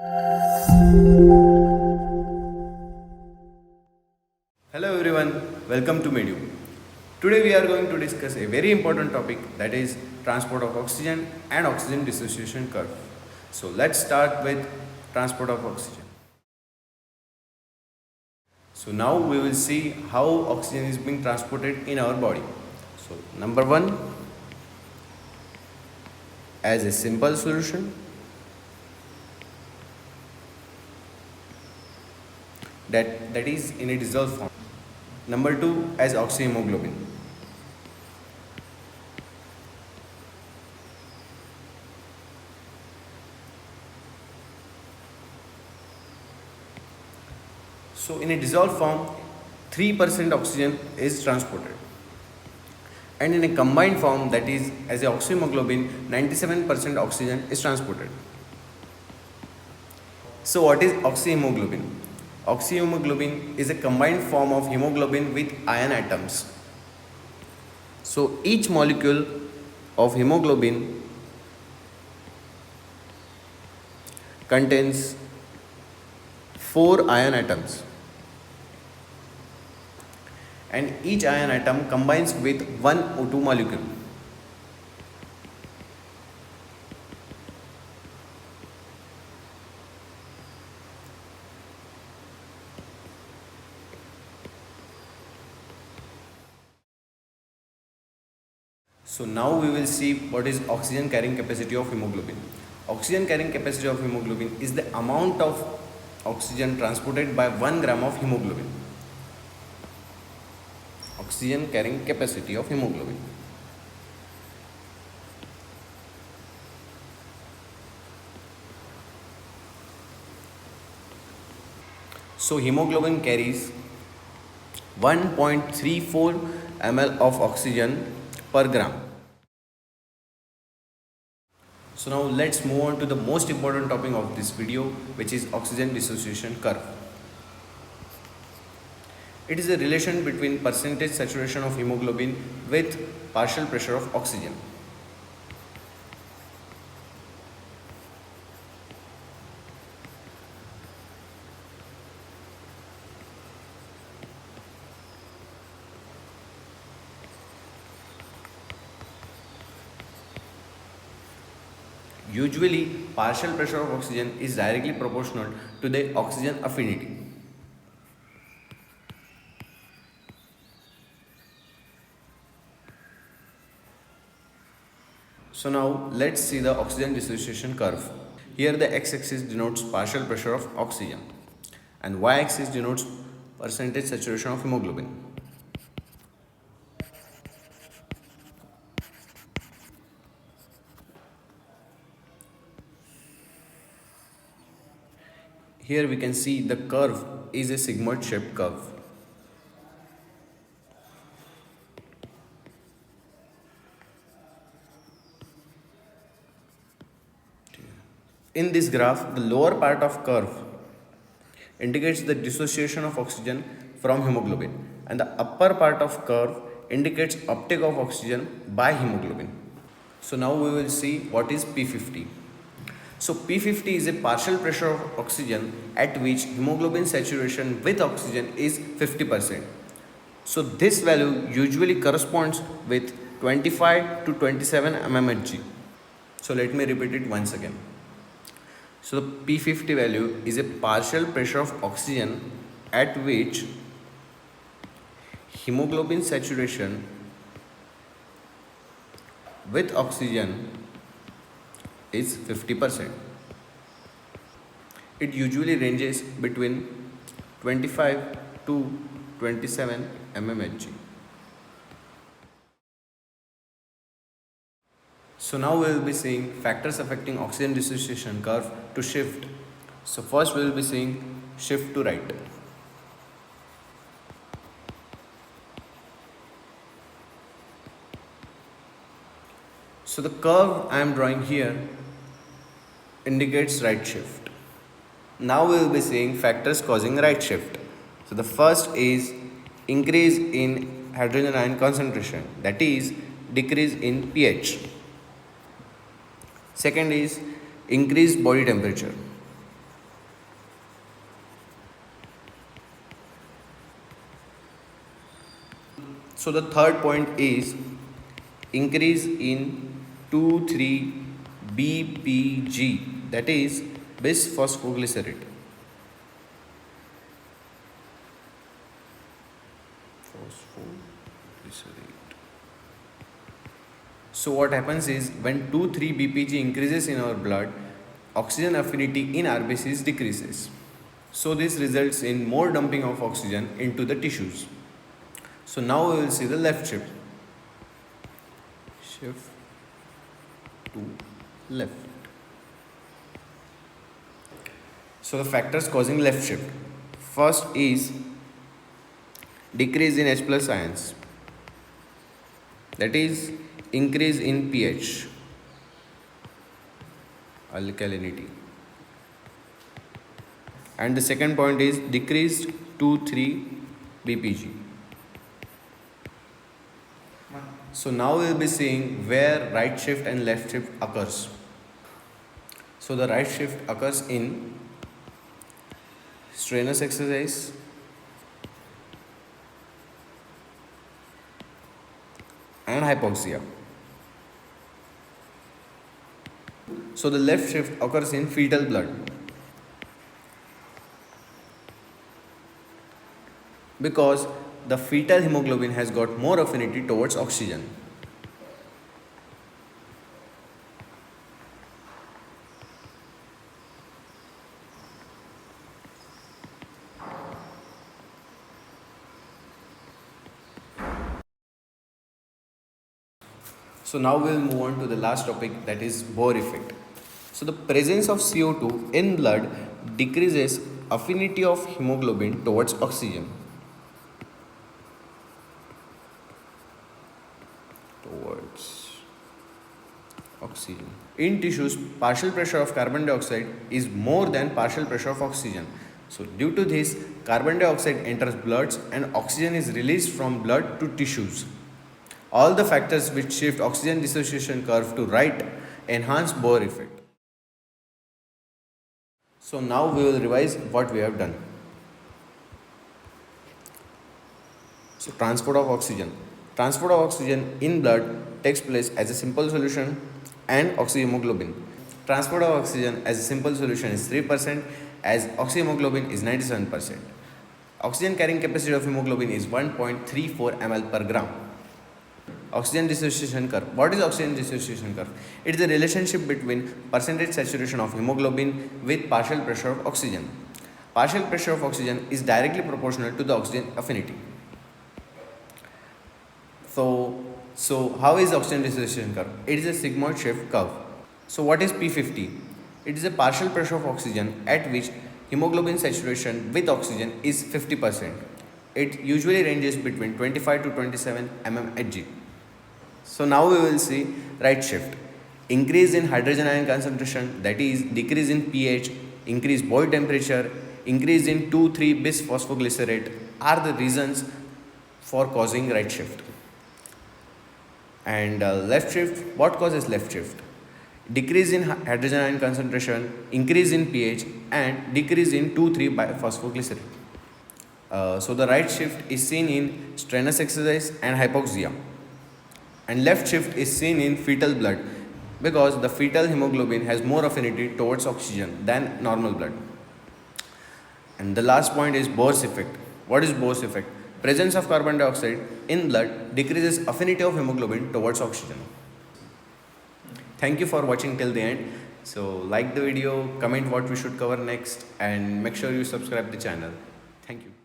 Hello everyone, welcome to Medu. Today we are going to discuss a very important topic, that is transport of oxygen and oxygen dissociation curve. So let's start with transport of oxygen. So now we will see how oxygen is being transported in our body. So number one, as a simple solution, that is in a dissolved form. Number two, as oxyhemoglobin. So in a dissolved form, 3% oxygen is transported. And in a combined form, that is as a oxyhemoglobin, 97% oxygen is transported. So what is oxyhemoglobin? Oxyhemoglobin is a combined form of hemoglobin with iron atoms. So each molecule of hemoglobin contains 4 iron atoms, and each iron atom combines with one O2 molecule. So now we will see what is oxygen carrying capacity of hemoglobin. Oxygen carrying capacity of hemoglobin is the amount of oxygen transported by 1 gram of hemoglobin. Oxygen carrying capacity of hemoglobin. So hemoglobin carries 1.34 ml of oxygen per gram. So now let's move on to the most important topic of this video, which is oxygen dissociation curve. It is a relation between percentage saturation of hemoglobin with partial pressure of oxygen. Usually, partial pressure of oxygen is directly proportional to the oxygen affinity. So now let's see the oxygen dissociation curve. Here the x-axis denotes partial pressure of oxygen and y-axis denotes percentage saturation of hemoglobin. Here we can see the curve is a sigmoid shaped curve. In this graph, the lower part of curve indicates the dissociation of oxygen from hemoglobin, and the upper part of curve indicates uptake of oxygen by hemoglobin. So now we will see what is P50. So P50 is a partial pressure of oxygen at which hemoglobin saturation with oxygen is 50%. So this value usually corresponds with 25 to 27 mmHg. So let me repeat it once again. So the P50 value is a partial pressure of oxygen at which hemoglobin saturation with oxygen is 50%. It usually ranges between 25 to 27 mmHg. So now we will be seeing factors affecting oxygen dissociation curve to shift. So first we will be seeing shift to right. So the curve I am drawing here indicates right shift. Now we will be seeing factors causing right shift. So the first is increase in hydrogen ion concentration, that is decrease in pH. Second is increased body temperature. So the third point is increase in 2,3-BPG, that is bisphosphoglycerate. So what happens is when 2,3-BPG increases in our blood, oxygen affinity in RBCs decreases. So this results in more dumping of oxygen into the tissues. So now we will see the left shift. Shift to left. So the factors causing left shift. First is decrease in H plus ions, that is increase in pH, alkalinity. And the second point is decreased 2,3-BPG. So now we will be seeing where right shift and left shift occurs. So the right shift occurs in strenuous exercise, and hypoxia. So the left shift occurs in fetal blood because the fetal hemoglobin has got more affinity towards oxygen. So now we will move on to the last topic, that is Bohr effect. So the presence of CO2 in blood decreases affinity of hemoglobin towards oxygen. In tissues, partial pressure of carbon dioxide is more than partial pressure of oxygen. So due to this, carbon dioxide enters blood and oxygen is released from blood to tissues. All the factors which shift oxygen dissociation curve to right enhance Bohr effect. So now we will revise what we have done. So transport of oxygen. Transport of oxygen in blood takes place as a simple solution and oxyhemoglobin. Transport of oxygen as a simple solution is 3%, as oxyhemoglobin is 97%. Oxygen carrying capacity of hemoglobin is 1.34 ml per gram. Oxygen dissociation curve. What is oxygen dissociation curve? It is the relationship between percentage saturation of hemoglobin with partial pressure of oxygen. Partial pressure of oxygen is directly proportional to the oxygen affinity. So how is oxygen dissociation curve? It is a sigmoid shift curve. So what is P50? It is a partial pressure of oxygen at which hemoglobin saturation with oxygen is 50%. It usually ranges between 25 to 27 mmHg. So now we will see right shift. Increase in hydrogen ion concentration, that is decrease in pH, increase boil temperature, increase in 2,3-bisphosphoglycerate are the reasons for causing right shift. And left shift, what causes left shift? Decrease in hydrogen ion concentration, increase in pH, and decrease in 2,3-phosphoglycerate. So the right shift is seen in strenuous exercise and hypoxia, and left shift is seen in fetal blood because the fetal hemoglobin has more affinity towards oxygen than normal blood. And the last point is Bohr's effect. What is Bohr's effect? Presence of carbon dioxide in blood decreases affinity of hemoglobin towards oxygen. Thank you for watching till the end. So like the video, comment what we should cover next, and make sure you subscribe the channel. Thank you.